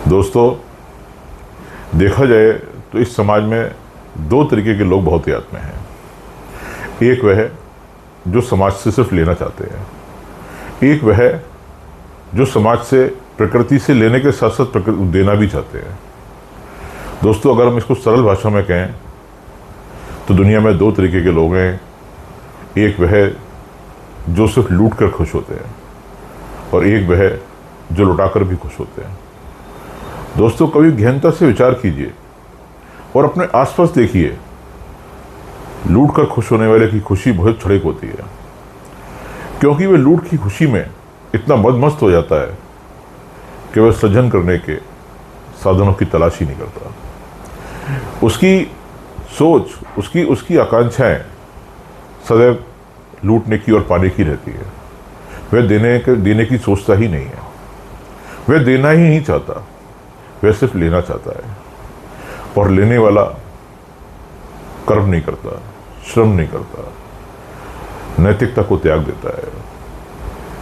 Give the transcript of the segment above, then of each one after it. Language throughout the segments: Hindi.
दोस्तों, देखा जाए तो इस समाज में दो तरीके के लोग बहुत याद में हैं। एक वह जो समाज से सिर्फ लेना चाहते हैं, एक वह जो समाज से, प्रकृति से लेने के साथ साथ देना भी चाहते हैं। दोस्तों, अगर हम इसको सरल भाषा में कहें तो दुनिया में दो तरीके के लोग हैं। एक वह जो सिर्फ लूट कर खुश होते हैं और एक वह जो लुटाकर भी खुश होते हैं। दोस्तों, कभी गहनता से विचार कीजिए और अपने आसपास देखिए। लूट कर खुश होने वाले की खुशी बहुत क्षणिक होती है, क्योंकि वह लूट की खुशी में इतना मदमस्त हो जाता है कि वह सृजन करने के साधनों की तलाश ही नहीं करता। उसकी सोच, उसकी आकांक्षाएं सदैव लूटने की और पाने की रहती है। वह देने की सोचता ही नहीं है। वह देना ही नहीं चाहता, वह सिर्फ लेना चाहता है। और लेने वाला कर्म नहीं करता, श्रम नहीं करता, नैतिकता को त्याग देता है।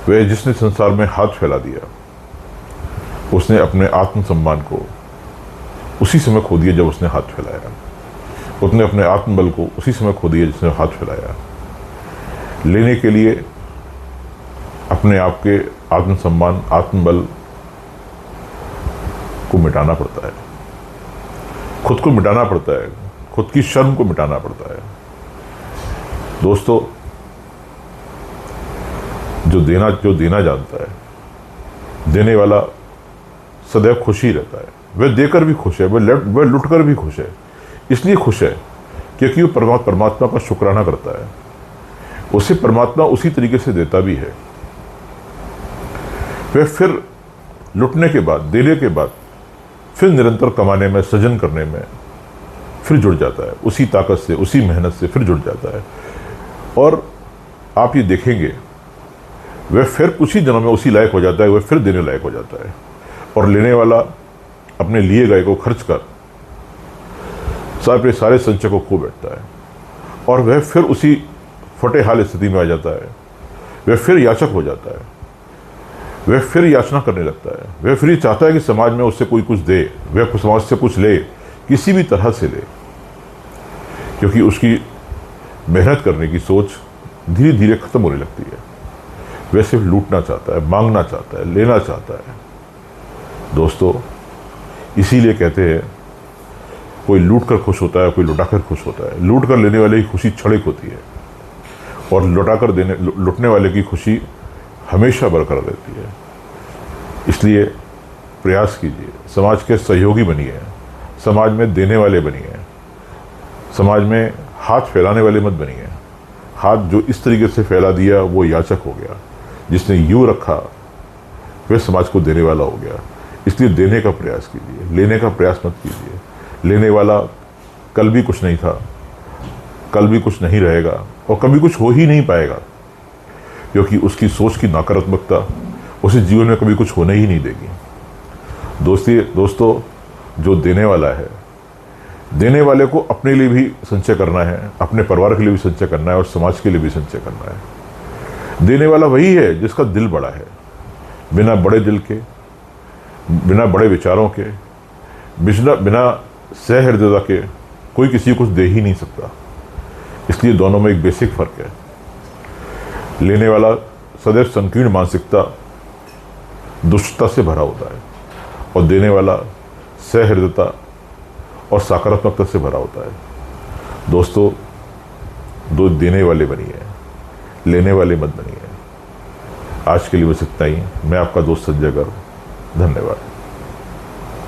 वह जिसने संसार में हाथ फैला दिया, उसने अपने आत्मसम्मान को उसी समय खो दिया जब उसने हाथ फैलाया। उसने अपने आत्मबल को उसी समय खो दिया जिसने हाथ फैलाया। लेने के लिए अपने आप के आत्मसम्मान, आत्मबल को मिटाना पड़ता है, खुद को मिटाना पड़ता है, खुद की शर्म को मिटाना पड़ता है। दोस्तों, जो देना जानता है, देने वाला सदैव खुश ही रहता है। वह देकर भी खुश है, वह लुटकर भी खुश है। इसलिए खुश है क्योंकि वह परमात्मा का शुक्राना करता है। उसे परमात्मा उसी तरीके से देता भी है। वह फिर लुटने के बाद, देने के बाद फिर निरंतर कमाने में, सृजन करने में फिर जुड़ जाता है। उसी ताकत से, उसी मेहनत से फिर जुड़ जाता है। और आप ये देखेंगे, वह फिर कुछ ही दिनों में उसी लायक हो जाता है, वह फिर देने लायक हो जाता है। और लेने वाला अपने लिए गए को खर्च कर अपने सारे संचय को खो बैठता है और वह फिर उसी फटे हाल स्थिति में आ जाता है। वह फिर याचक हो जाता है, वह फिर याचना करने लगता है। वह फिर ये चाहता है कि समाज में उससे कोई कुछ दे, वह समाज से कुछ ले, किसी भी तरह से ले, क्योंकि उसकी मेहनत करने की सोच धीरे धीरे खत्म होने लगती है। वह सिर्फ लूटना चाहता है, मांगना चाहता है, लेना चाहता है। दोस्तों, इसीलिए कहते हैं कोई लूट कर खुश होता है, कोई लुटाकर खुश होता है। लूट कर लेने वाले की खुशी क्षणिक होती है और लुटने वाले की खुशी हमेशा बरकरार रहती है। इसलिए प्रयास कीजिए, समाज के सहयोगी बनिए, समाज में देने वाले बनिए, समाज में हाथ फैलाने वाले मत बनिए। हाथ जो इस तरीके से फैला दिया वो याचक हो गया, जिसने यूं रखा वह समाज को देने वाला हो गया। इसलिए देने का प्रयास कीजिए, लेने का प्रयास मत कीजिए। लेने वाला कल भी कुछ नहीं था, कल भी कुछ नहीं रहेगा और कभी कुछ हो ही नहीं पाएगा, क्योंकि उसकी सोच की नकारात्मकता उसे जीवन में कभी कुछ होने ही नहीं देगी। दोस्तों, जो देने वाला है, देने वाले को अपने लिए भी संचय करना है, अपने परिवार के लिए भी संचय करना है और समाज के लिए भी संचय करना है। देने वाला वही है जिसका दिल बड़ा है। बिना बड़े दिल के, बिना बड़े विचारों के, बिना सहृदयता के कोई किसी को कुछ दे ही नहीं सकता। इसलिए दोनों में एक बेसिक फर्क है। लेने वाला सदैव संकीर्ण मानसिकता, दुष्टता से भरा होता है और देने वाला सहृदयता और सकारात्मकता से भरा होता है। दोस्तों, दो देने वाले बनिए, लेने वाले मत बनिए। आज के लिए बस इतना ही। मैं आपका दोस्त संजय गर्ग। धन्यवाद।